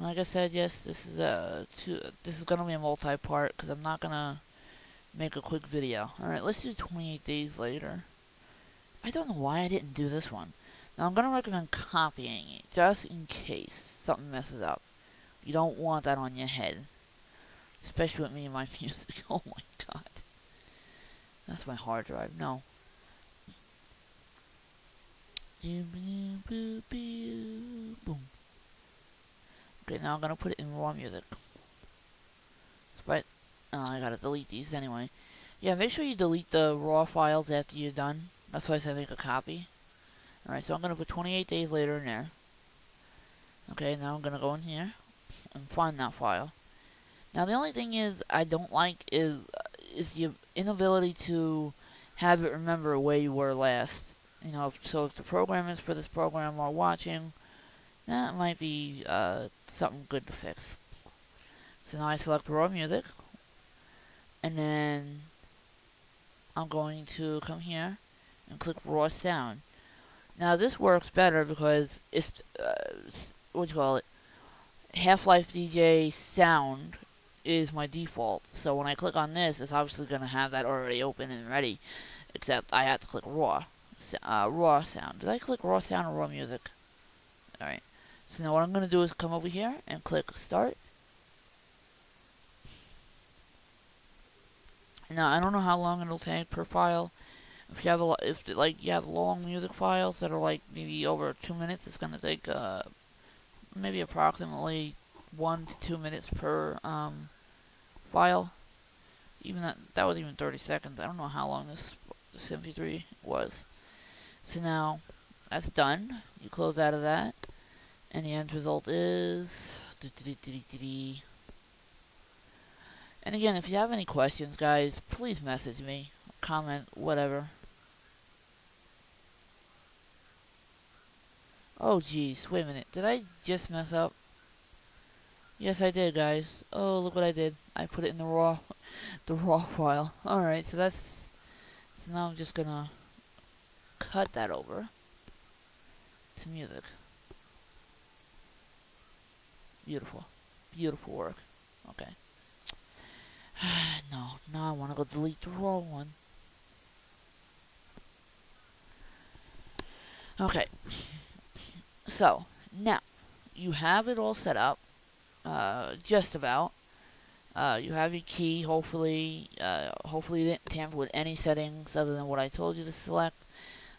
Like I said, yes, this is gonna be a multi-part because I'm not gonna make a quick video. All right, let's do 28 days later. I don't know why I didn't do this one. Now I'm gonna recommend copying it just in case something messes up. You don't want that on your head, especially with me and my music. Oh my god, that's my hard drive. No. Boom. Okay, now I'm gonna put it in raw music. But I gotta delete these anyway. Yeah, make sure you delete the raw files after you're done. That's why I said make a copy. Alright, so I'm gonna put 28 days later in there. Okay, now I'm gonna go in here and find that file. Now the only thing is I don't like is the inability to have it remember where you were last. You know, so if the programmers for this program are watching, that might be something good to fix. So now I select raw music, and then I'm going to come here and click raw sound. Now this works better because it's what do you call it? Half-Life DJ sound is my default. So when I click on this, it's obviously going to have that already open and ready. Except I have to click raw. Raw sound. Did I click raw sound or raw music? Alright. So now what I'm going to do is come over here and click start. Now I don't know how long it'll take per file. If you have you have long music files that are like maybe over 2 minutes, it's gonna take maybe approximately 1 to 2 minutes per file. Even that was even 30 seconds. I don't know how long this MP3 was. So now that's done. You close out of that, and the end result is. And again, if you have any questions, guys, please message me, comment, whatever. Oh, jeez, wait a minute. Did I just mess up? Yes, I did, guys. Oh, look what I did. I put it in the raw file. Alright, so so now I'm just gonna cut that over to music. Beautiful. Beautiful work. Okay. No, now I want to go delete the raw one. Okay. So, now, you have it all set up. Just about. You have your key, hopefully. Hopefully you didn't tamper with any settings other than what I told you to select.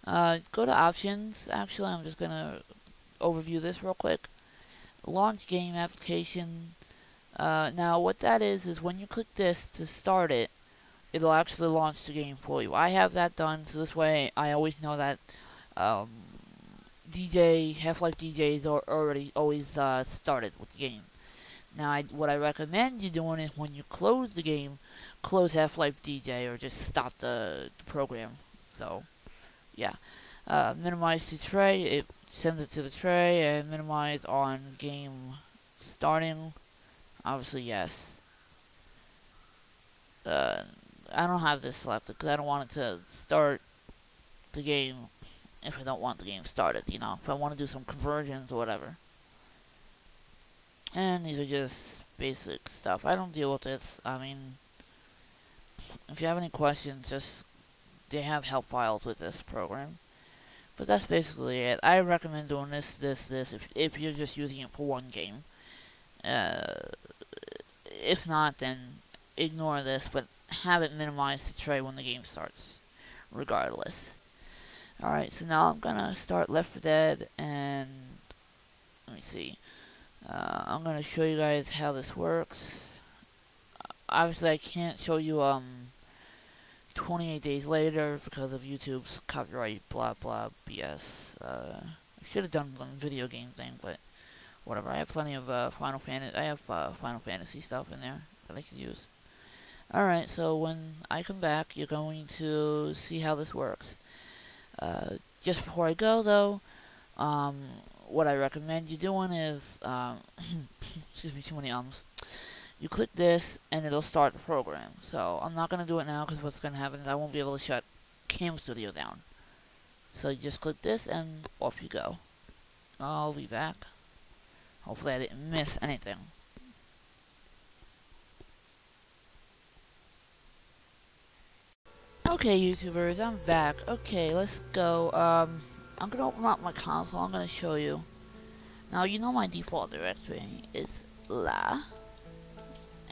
Go to options. Actually, I'm just gonna overview this real quick. Launch game application. Now what that is when you click this to start it, it'll actually launch the game for you. I have that done, so this way I always know that Half-Life DJ is already always started with the game. Now, what I recommend you doing is when you close the game, close Half-Life DJ or just stop the program. So, yeah. Minimize to tray, it sends it to the tray, and minimize on game starting. Obviously, yes. I don't have this selected because I don't want it to start the game if I don't want the game started, you know. If I want to do some conversions or whatever. And these are just basic stuff. I don't deal with this. I mean, if you have any questions, they have help files with this program. But that's basically it. I recommend doing this if you're just using it for one game. If not, then ignore this, but have it minimized to tray when the game starts, regardless. Alright, so now I'm gonna start Left 4 Dead, and let me see. I'm gonna show you guys how this works. Obviously, I can't show you 28 days later because of YouTube's copyright, blah blah BS. I should have done one video game thing, but whatever. I have plenty of Final Fantasy stuff in there that I can use. Alright, so when I come back, you're going to see how this works. Just before I go, though, what I recommend you doing is, excuse me, too many ums. You click this, and it'll start the program. So, I'm not going to do it now, because what's going to happen is I won't be able to shut Cam Studio down. So, you just click this, and off you go. I'll be back. Hold Hopefully I didn't miss anything. Okay, YouTubers, I'm back. Okay, let's go. I'm gonna open up my console. I'm gonna show you. Now, you know my default directory is la.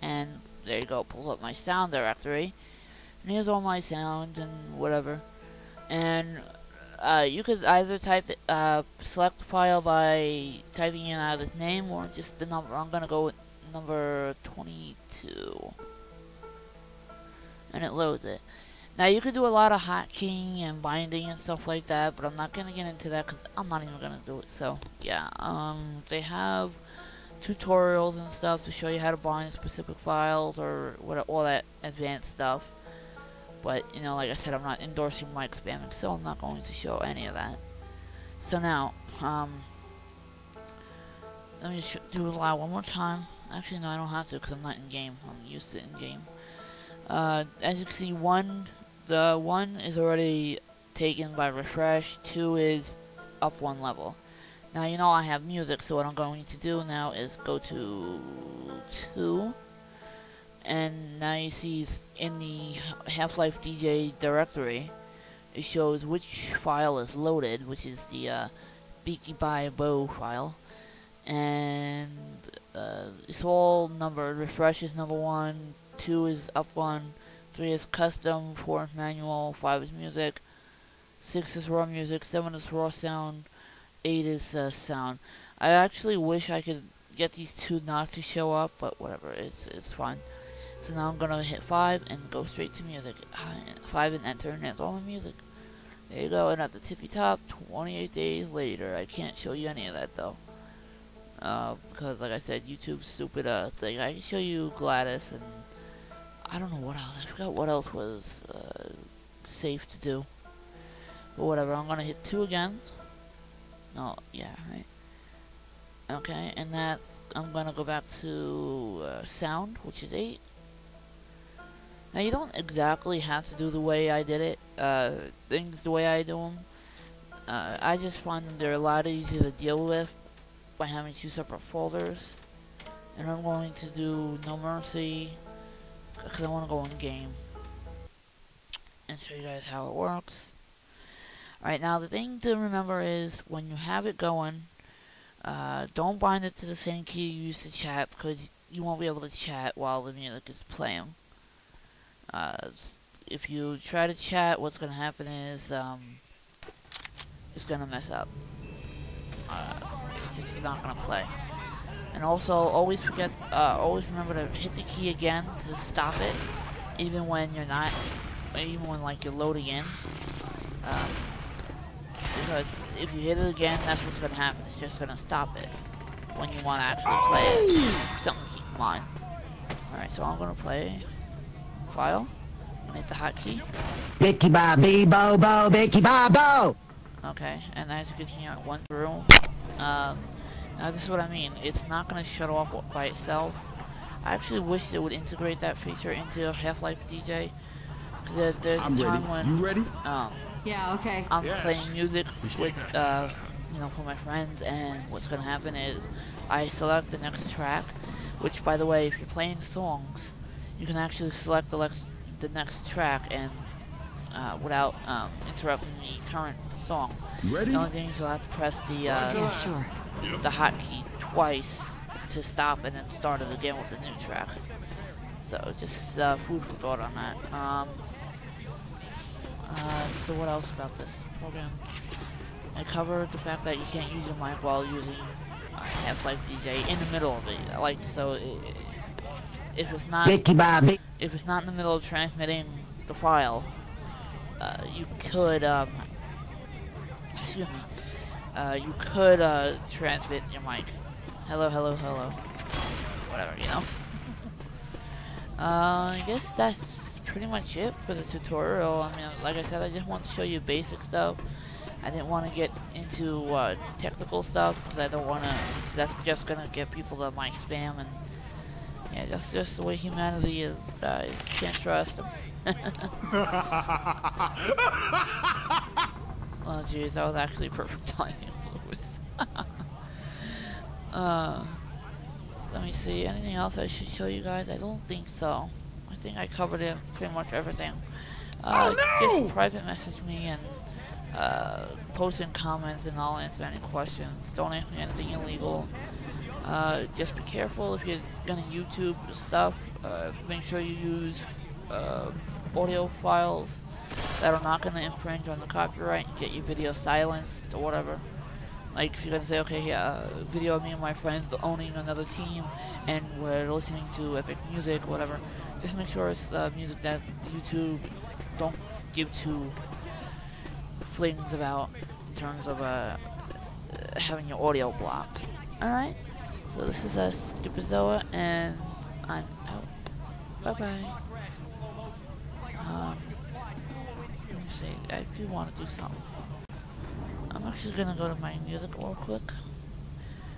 And there you go, pull up my sound directory. And here's all my sound and whatever. And you could either select the file by typing in either its name or just the number. I'm gonna go with number 22. And it loads it. Now you could do a lot of hotkeying and binding and stuff like that, but I'm not gonna get into that because I'm not even gonna do it. So yeah, they have tutorials and stuff to show you how to bind specific files or all that advanced stuff. But you know, like I said, I'm not endorsing mic spamming, so I'm not going to show any of that. So now, let me do it loud one more time. Actually, no, I don't have to because I'm not in game. I'm used to it in game. As you can see, the 1 is already taken by refresh. 2 is up 1 level. Now you know I have music, so what I'm going to do now is go to 2. And now you see in the HLDJ directory, it shows which file is loaded, which is the Beaky by Bow file. And it's all numbered. Refresh is number 1, 2 is up 1, 3 is custom, 4 is manual, 5 is music, 6 is raw music, 7 is raw sound, 8 is sound. I actually wish I could get these 2 not to show up, but whatever, it's fine. So now I'm gonna hit 5 and go straight to music. 5 and enter, and that's all my music. There you go, and at the tippy top, 28 days later. I can't show you any of that though. Because like I said, YouTube's stupid thing. I can show you Gladys and I don't know what else. I forgot what else was safe to do. But whatever, I'm gonna hit 2 again. No, yeah, right. Okay, and I'm gonna go back to sound, which is 8. Now you don't exactly have to do the way I did it, things the way I do them. I just find them they're a lot easier to deal with by having 2 separate folders. And I'm going to do No Mercy, because I want to go in game and show you guys how it works. Alright, now the thing to remember is when you have it going, don't bind it to the same key you used to chat, because you won't be able to chat while the music is playing. If you try to chat, what's going to happen is it's going to mess up. It's just not going to play. And also, always remember to hit the key again to stop it, even when you're not, even when like you're loading in. Because if you hit it again, that's what's going to happen. It's just going to stop it when you want to actually play it. Something to keep in mind. Alright, so I'm going to play file. I'm going to hit the hotkey. Bicky Bobby Bobo, Bicky Bobo! Okay, and as you can hear, it went through. Now this is what I mean. It's not going to shut off by itself. I actually wish they would integrate that feature into HLDJ. Because there's a time when... You ready? Yeah, okay. I'm playing music with, you know, for my friends, and what's gonna happen is I select the next track, which, by the way, if you're playing songs, you can actually select the next track and without interrupting the current song. You ready? The only thing is you'll have to press the Sure. the hotkey twice to stop and then start it again with the new track. So just food for thought on that. So what else about this program? I covered the fact that you can't use your mic while using HLDJ in the middle of it. Like, so if it's not in the middle of transmitting the file, you could excuse me, you could transmit your mic. Hello, hello, hello. Whatever, you know. I guess that's pretty much it for the tutorial. I mean, like I said, I just want to show you basic stuff. I didn't want to get into technical stuff because I don't want to. That's just gonna get people to mic spam, and yeah, that's just the way humanity is, guys. Can't trust them. Oh jeez, that was actually perfect timing, Lewis. Let me see, anything else I should show you guys? I don't think so. I think I covered it, pretty much everything. Just private message me and post in comments and I'll answer any questions. Don't ask me anything illegal. Just be careful if you're gonna YouTube stuff. Make sure you use audio files that are not gonna infringe on the copyright and get your video silenced or whatever. Like if you're gonna say, okay, yeah, video of me and my friends owning another team and we're listening to epic music, whatever. Just make sure it's music that YouTube don't give two flings about in terms of having your audio blocked. Alright, so this is Skipperzoa and I'm out. Bye bye. Let me see, I do want to do something. I'm actually gonna go to my music real quick.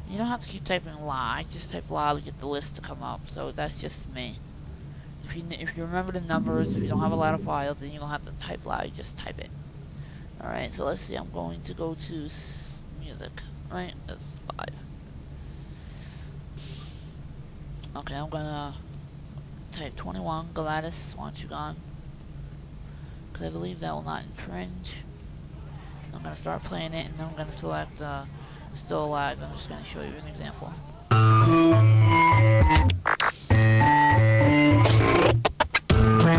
You don't have to keep typing la, I just type la to get the list to come up, so that's just me. If you remember the numbers, if you don't have a lot of files, then you don't have to type la, you just type it. Alright, so let's see, I'm going to go to music, right? That's 5. Okay, I'm gonna type 21, Gladys, Once You Gone. Because I believe that will not infringe. I'm gonna start playing it, and then I'm gonna select Still Alive. I'm just gonna show you an example.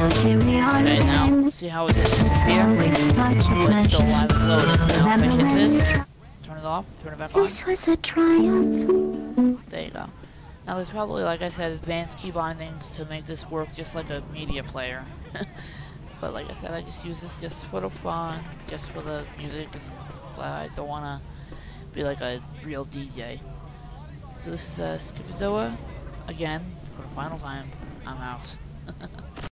Okay, now, see how it didn't disappear? But Still Alive is loaded. So now if I hit this, turn it off, turn it back on. This was a triumph. There you go. Now there's probably, like I said, advanced key bindings to make this work just like a media player. But like I said, I just use this just for the fun, just for the music, and I don't want to be like a real DJ. So this is Skipperzoa, again, for the final time. I'm out.